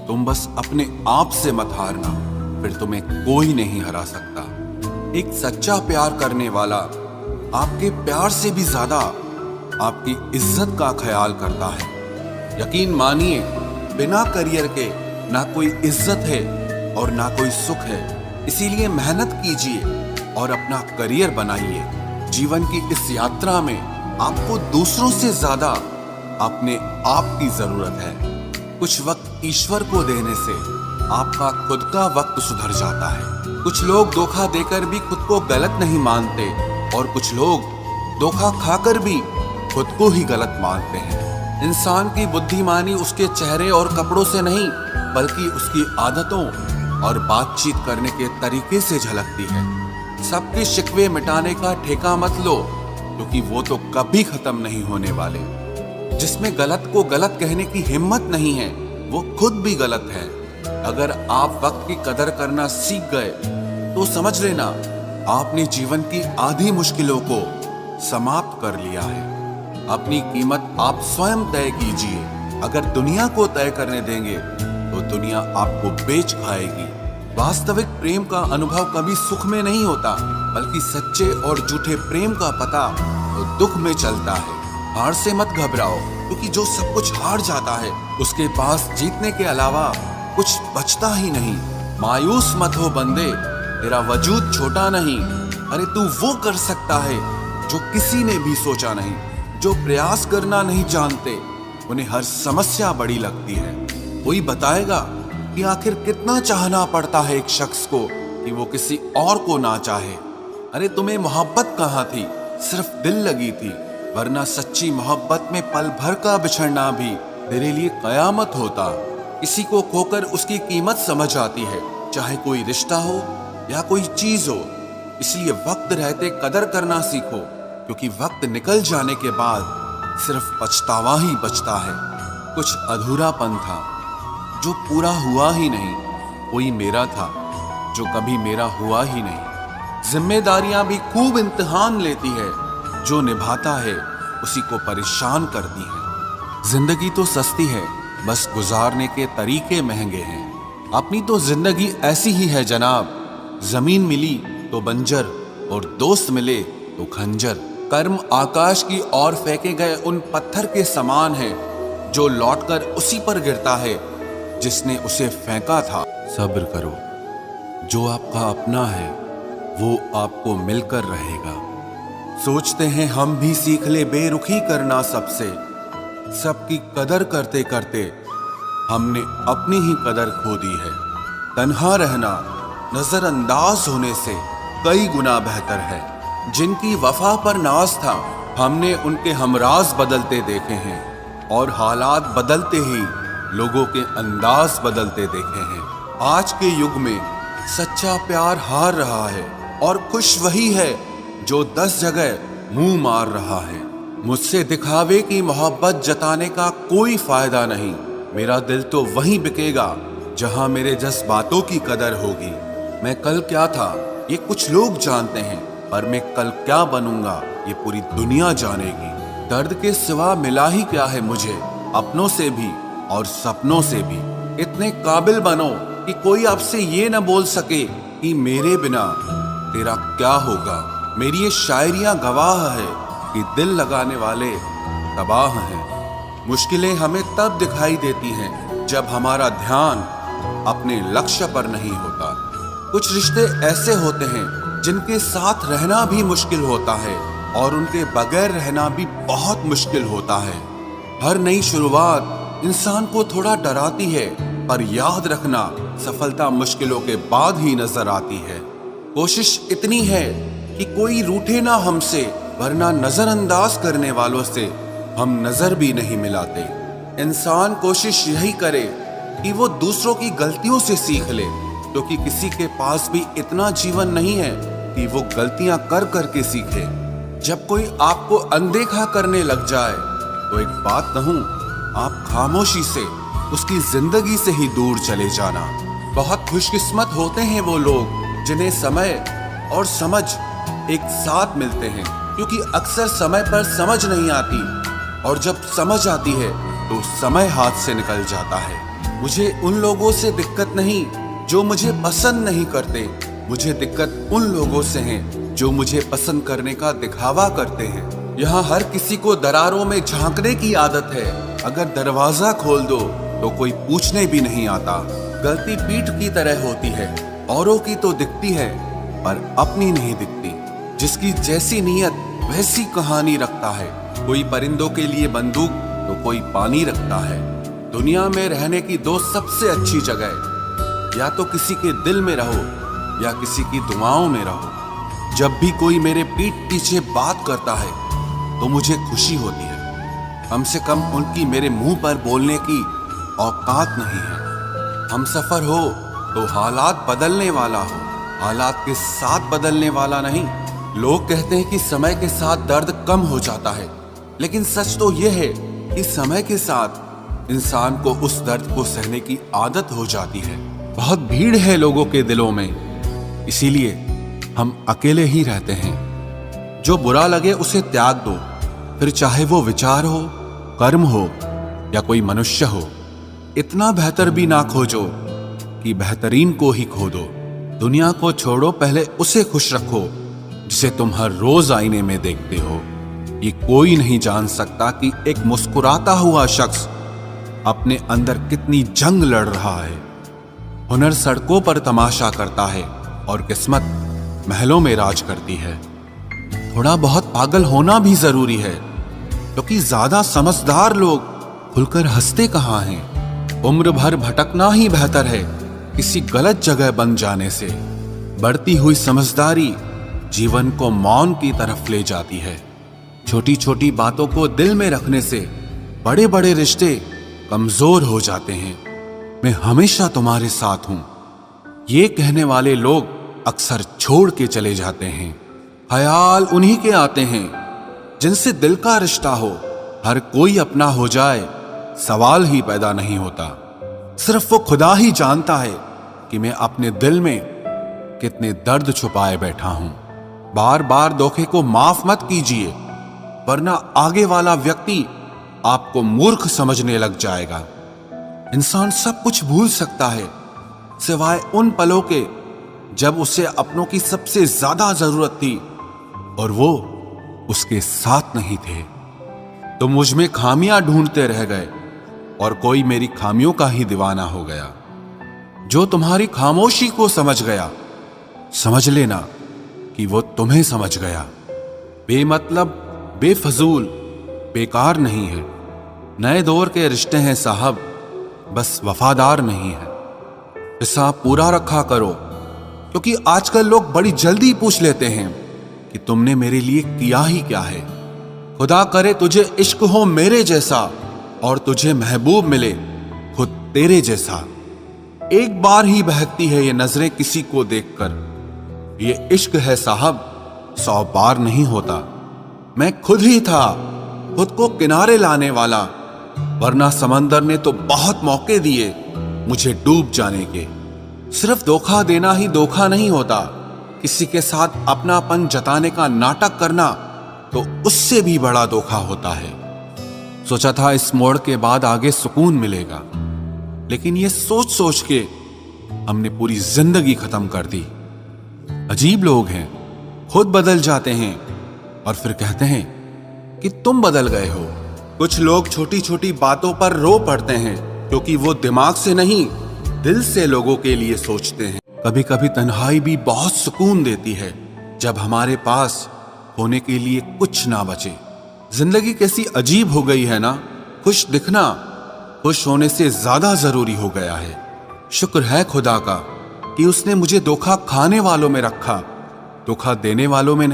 तुम बस अपने आप से मत हारना, फिर तुम्हें कोई नहीं हरा सकता। एक सच्चा प्यार करने वाला आपके प्यार से भी ज्यादा आपकी इज्जत का ख्याल करता है। यकीन मानिए, बिना करियर के ना कोई इज्जत है और ना कोई सुख है। इसीलिए मेहनत कीजिए और अपना करियर बनाइए। जीवन की इस यात्रा में आपको दूसरों से ज्यादा अपने आप की जरूरत है। कुछ वक्त ईश्वर को देने से आपका खुद का वक्त सुधर जाता है। कुछ लोग धोखा देकर भी खुद को गलत नहीं मानते और कुछ लोग धोखा खाकर भी खुद को ही गलत मानते हैं। इंसान की बुद्धिमानी उसके चेहरे और कपड़ों से नहीं, बल्कि उसकी आदतों और बातचीत करने के तरीके से झलकती है। सबके शिकवे मिटाने का ठेका मत लो, क्योंकि वो तो कभी खत्म नहीं होने वाले। जिसमें गलत को गलत कहने की हिम्मत नहीं है, वो खुद भी गलत है। अगर आप वक्त की कदर करना सीख गए तो समझ लेना आपने जीवन की आधी मुश्किलों को समाप्त कर लिया है। अपनी कीमत आप स्वयं तय कीजिए। अगर दुनिया को तय करने देंगे तो दुनिया आपको बेच खाएगी। वास्तविक प्रेम का अनुभव कभी सुख में नहीं होता, बल्कि सच्चे और झूठे प्रेम का पता तो दुख में चलता है। हार से मत घबराओ, क्योंकि जो सब कुछ हार जाता है उसके पास जीतने के अलावा कुछ बचता ही नहीं। मायूस मत हो बंदे, तेरा वजूद छोटा नहीं। अरे तू वो कर सकता है जो किसी ने भी सोचा नहीं। जो प्रयास करना नहीं जानते उन्हें हर समस्या बड़ी लगती है। कोई बताएगा कि आखिर कितना चाहना पड़ता है एक शख्स को कि वो किसी और को ना चाहे। अरे तुम्हें मोहब्बत कहाँ थी, सिर्फ दिल लगी थी, वरना सच्ची मोहब्बत में पल भर का बिछड़ना भी तेरे लिए कयामत होता। किसी को खोकर उसकी कीमत समझ आती है, चाहे कोई रिश्ता हो या कोई चीज हो। इसलिए वक्त रहते कदर करना सीखो, क्योंकि वक्त निकल जाने के बाद सिर्फ पछतावा ही बचता है। कुछ अधूरापन था जो पूरा हुआ ही नहीं। कोई मेरा था जो कभी मेरा हुआ ही नहीं। जिम्मेदारियां भी खूब इम्तिहान लेती है, जो निभाता है उसी को परेशान करती है। जिंदगी तो सस्ती है, बस गुजारने के तरीके महंगे हैं। अपनी तो जिंदगी ऐसी ही है जनाब, जमीन मिली तो बंजर और दोस्त मिले तो खंजर। कर्म आकाश की ओर फेंके गए उन पत्थर के समान है, जो लौटकर उसी पर गिरता है जिसने उसे फेंका था। सब्र करो, जो आपका अपना है वो आपको मिलकर रहेगा। सोचते हैं हम भी सीख ले बेरुखी करना सबसे। सबकी कदर करते करते हमने अपनी ही कदर खो दी है। तन्हा रहना नजरअंदाज होने से कई गुना बेहतर है। जिनकी वफा पर नाज था, हमने उनके हमराज बदलते देखे हैं, और हालात बदलते ही लोगों के अंदाज बदलते देखे हैं। आज के युग में सच्चा प्यार हार रहा है, और खुश वही है जो 10 जगह मुंह मार रहा है। मुझसे दिखावे की मोहब्बत जताने का कोई फायदा नहीं। मेरा दिल तो वहीं बिकेगा जहां मेरे जज्बातों की कदर होगी। मैं कल क्या था ये कुछ लोग जानते हैं, पर मैं कल क्या बनूंगा ये पूरी दुनिया जानेगी। दर्द के सिवा मिला ही क्या है मुझे, अपनों से भी और सपनों से भी। इतने काबिल बनो कि कोई आपसे ये न बोल सके कि मेरे बिना तेरा क्या होगा। मेरी ये शायरियां गवाह है कि दिल लगाने वाले तबाह हैं। मुश्किलें हमें तब दिखाई देती हैं जब हमारा ध्यान अपने लक्ष्य पर नहीं होता। कुछ रिश्ते ऐसे होते हैं जिनके साथ रहना भी मुश्किल होता है, और उनके बगैर रहना भी बहुत मुश्किल होता है। हर नई शुरुआत इंसान को थोड़ा डराती है, पर याद रखना सफलता मुश्किलों के बाद ही नजर आती है। कोशिश इतनी है कि कोई रूठे ना हमसे, वरना नजरअंदाज करने वालों से हम नजर भी नहीं मिलाते। इंसान कोशिश यही करे कि वो दूसरों की गलतियों से सीख ले, क्योंकि किसी के पास भी इतना जीवन नहीं है कि वो गलतियां कर करके सीखे। जब कोई आपको अनदेखा करने लग जाए तो एक बात कहूं, आप खामोशी से उसकी जिंदगी से ही दूर चले जाना। बहुत खुशकिस्मत होते हैं वो लोग जिन्हें समय और समझ एक साथ मिलते हैं, क्योंकि अक्सर समय पर समझ नहीं आती, और जब समझ आती है तो समय हाथ से निकल जाता है। मुझे उन लोगों से दिक्कत नहीं जो मुझे पसंद नहीं करते, मुझे दिक्कत उन लोगों से है जो मुझे पसंद करने का दिखावा करते हैं। यहाँ हर किसी को दरारों में झांकने की आदत है। अगर दरवाजा खोल दो तो कोई पूछने भी नहीं आता। गलती पीठ की तरह होती है, औरों की तो दिखती है पर अपनी नहीं दिखती। जिसकी जैसी नीयत वैसी कहानी रखता है। कोई परिंदों के लिए बंदूक तो कोई पानी रखता है। दुनिया में रहने की दो सबसे अच्छी जगह, या तो किसी के दिल में रहो या किसी की दुआओं में रहो। जब भी कोई मेरे पीठ पीछे बात करता है तो मुझे खुशी होती है। कम से कम उनकी मेरे मुंह पर बोलने की औकात नहीं है। हम सफर हो तो हालात बदलने वाला हो, हालात के साथ बदलने वाला नहीं। लोग कहते हैं कि समय के साथ दर्द कम हो जाता है, लेकिन सच तो यह है कि समय के साथ इंसान को उस दर्द को सहने की आदत हो जाती है। बहुत भीड़ है लोगों के दिलों में, इसीलिए हम अकेले ही रहते हैं। जो बुरा लगे उसे त्याग दो, फिर चाहे वो विचार हो, कर्म हो या कोई मनुष्य हो। इतना बेहतर भी ना खोजो कि बेहतरीन को ही खो दो। दुनिया को छोड़ो, पहले उसे खुश रखो जिसे तुम हर रोज आईने में देखते हो। ये कोई नहीं जान सकता कि एक मुस्कुराता हुआ शख्स अपने अंदर कितनी जंग लड़ रहा है। हुनर सड़कों पर तमाशा करता है और किस्मत महलों में राज करती है। थोड़ा बहुत पागल होना भी जरूरी है, क्योंकि ज्यादा समझदार लोग खुलकर हंसते कहाँ हैं। उम्र भर भटकना ही बेहतर है किसी गलत जगह बन जाने से। बढ़ती हुई समझदारी जीवन को मौन की तरफ ले जाती है। छोटी छोटी बातों को दिल में रखने से बड़े बड़े रिश्ते कमजोर हो जाते हैं। मैं हमेशा तुम्हारे साथ हूं, ये कहने वाले लोग अक्सर छोड़ के चले जाते हैं। ख्याल उन्हीं के आते हैं जिनसे दिल का रिश्ता हो। हर कोई अपना हो जाए सवाल ही पैदा नहीं होता। सिर्फ वो खुदा ही जानता है कि मैं अपने दिल में कितने दर्द छुपाए बैठा हूं। बार बार धोखे को माफ मत कीजिए, वरना आगे वाला व्यक्ति आपको मूर्ख समझने लग जाएगा। इंसान सब कुछ भूल सकता है सिवाय उन पलों के जब उसे अपनों की सबसे ज्यादा जरूरत थी और वो उसके साथ नहीं थे। तो मुझ में खामियां ढूंढते रह गए और कोई मेरी खामियों का ही दीवाना हो गया। जो तुम्हारी खामोशी को समझ गया, समझ लेना कि वो तुम्हें समझ गया। बेमतलब, बेफजूल, बेकार नहीं है। नए दौर के रिश्ते हैं साहब, बस वफादार नहीं है। हिसाब पूरा रखा करो, क्योंकि आजकल लोग बड़ी जल्दी पूछ लेते हैं कि तुमने मेरे लिए किया ही क्या है। खुदा करे तुझे इश्क हो मेरे जैसा और तुझे महबूब मिले खुद तेरे जैसा। एक बार ही बहकती है ये नजरें किसी को देखकर। ये इश्क है साहब, 100 बार नहीं होता। मैं खुद ही था खुद को किनारे लाने वाला, वरना समंदर ने तो बहुत मौके दिए मुझे डूब जाने के। सिर्फ धोखा देना ही धोखा नहीं होता, किसी के साथ अपनापन जताने का नाटक करना तो उससे भी बड़ा धोखा होता है। सोचा था इस मोड़ के बाद आगे सुकून मिलेगा, लेकिन ये सोच सोच के हमने पूरी जिंदगी खत्म कर दी। अजीब लोग हैं, खुद बदल जाते हैं और फिर कहते हैं कि तुम बदल गए हो। कुछ लोग छोटी छोटी बातों पर रो पड़ते हैं, क्योंकि वो दिमाग से नहीं दिल से लोगों के लिए सोचते हैं। कभी कभी तन्हाई भी बहुत सुकून देती है, जब हमारे पास होने के लिए कुछ ना बचे। जिंदगी कैसी अजीब हो गई है ना। खुश दिखना खुश होने से ज्यादा जरूरी हो गया है। शुक्र है खुदा का कि उसने मुझे धोखा खाने वालों में रखा, धोखा देने वालों में नहीं।